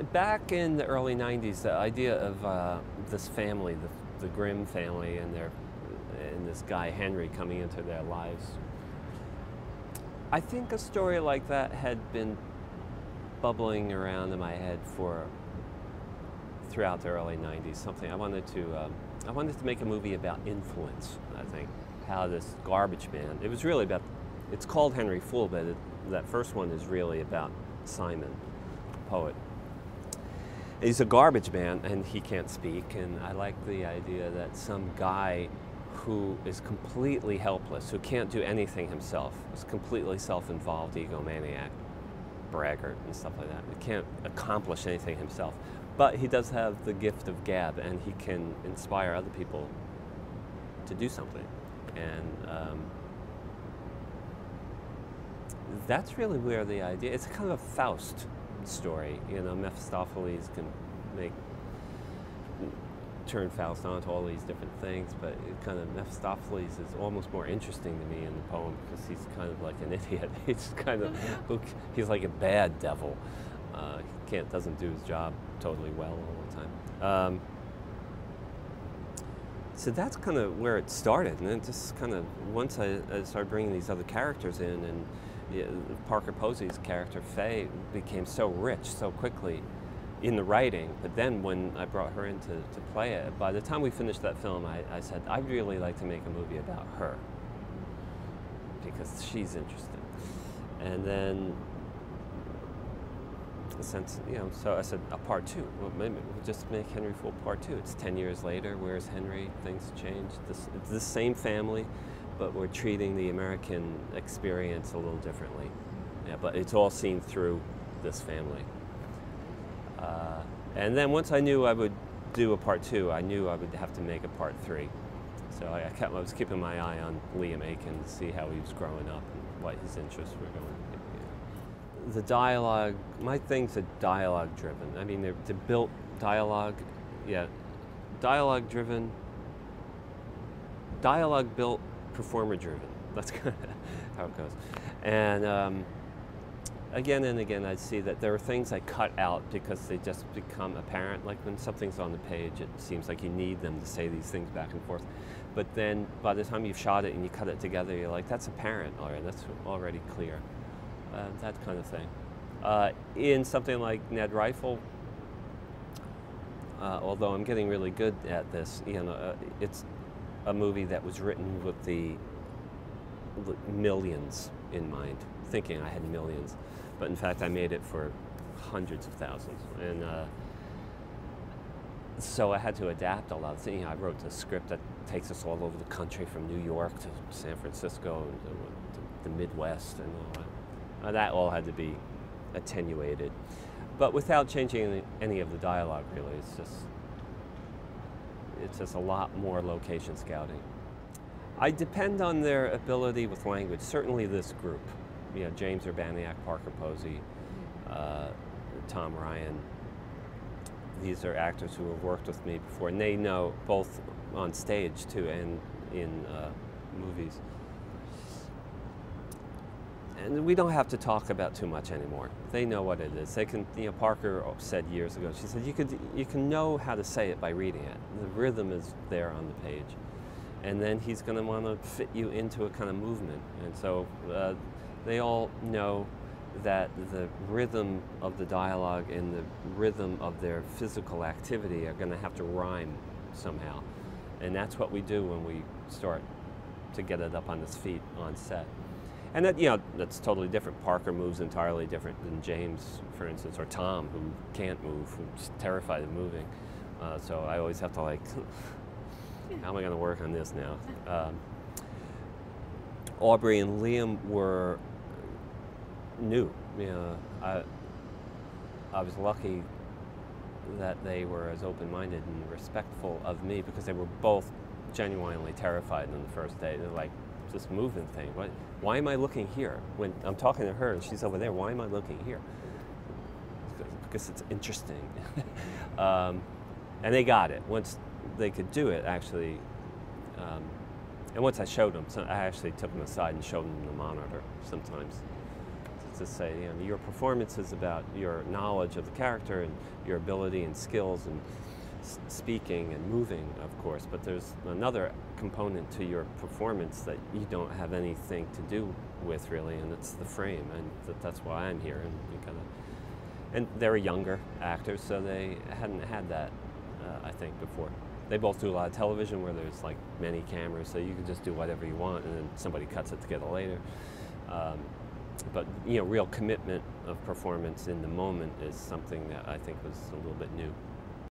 Back in the early 90s, the idea of this family, the Grimm family, and this guy Henry coming into their lives, I think a story like that had been bubbling around in my head throughout the early 90s. Something I wanted to make a movie about influence. I think how this garbage man. It was really about. It's called Henry Fool, but that first one is really about Simon, the poet. He's a garbage man and he can't speak, and I like the idea that some guy who is completely helpless, who can't do anything himself, is completely self-involved egomaniac, braggart and stuff like that. He can't accomplish anything himself, but he does have the gift of gab, and he can inspire other people to do something. And that's really where the idea, it's kind of a Faust story. You know, Mephistopheles can turn Faust on to all these different things, but Mephistopheles is almost more interesting to me in the poem because he's kind of like an idiot. He's like a bad devil. He doesn't do his job totally well all the time. So that's kind of where it started, and then just kind of once I started bringing these other characters in, and Parker Posey's character, Faye, became so rich so quickly in the writing. But then when I brought her in to play it, by the time we finished that film, I said, I'd really like to make a movie about her because she's interesting. And then, since, so I said, a part two. Well, maybe we'll just make Henry Fool part two. It's 10 years later. Where's Henry? Things changed. It's the same family, but we're treating the American experience a little differently. Yeah, but it's all seen through this family. And then once I knew I would do a part two, I knew I would have to make a part three. So I was keeping my eye on Liam Aiken to see how he was growing up and what his interests were going. The dialogue, my things are dialogue driven. I mean, they're built dialogue, dialogue driven, dialogue built, performer driven. That's kind of how it goes. And again and again, I see that there are things I cut out because they just become apparent. Like when something's on the page, it seems like you need them to say these things back and forth. But then by the time you've shot it and you cut it together, you're like, that's apparent already, that's already clear. That kind of thing. In something like Ned Rifle, although I'm getting really good at this, it's a movie that was written with the millions in mind, thinking I had millions, but in fact I made it for hundreds of thousands. And so I had to adapt a lot of things. I wrote the script that takes us all over the country, from New York to San Francisco and to the Midwest and all that. That all had to be attenuated, but without changing any of the dialogue, really. It's just a lot more location scouting. I depend on their ability with language. Certainly this group, James Urbaniak, Parker Posey, Tom Ryan. These are actors who have worked with me before, and they know both on stage too and in movies. And we don't have to talk about too much anymore. They know what it is. They can, Parker said years ago, she said, you can know how to say it by reading it. The rhythm is there on the page. And then he's going to want to fit you into a kind of movement. And so they all know that the rhythm of the dialogue and the rhythm of their physical activity are going to have to rhyme somehow. And that's what we do when we start to get it up on its feet on set. And that, that's totally different. Parker moves entirely different than James, for instance, or Tom, who can't move, who's terrified of moving. So I always have to how am I going to work on this now? Aubrey and Liam were new. I was lucky that they were as open-minded and respectful of me, because they were both genuinely terrified on the first day. They're like, this moving thing, why am I looking here? When I'm talking to her and she's over there, why am I looking here? Because it's interesting. And they got it. Once they could do it, actually, and once I showed them, so I actually took them aside and showed them the monitor sometimes. to say, you know, your performance is about your knowledge of the character and your ability and skills and speaking and moving, of course, but there's another component to your performance that you don't have anything to do with really, and it's the frame, and that's why I'm here. And you kind of, and they're younger actors, so they hadn't had that, I think, before. They both do a lot of television where there's like many cameras, so you can just do whatever you want, and then somebody cuts it together later. But you know, real commitment of performance in the moment is something that I think was a little bit new.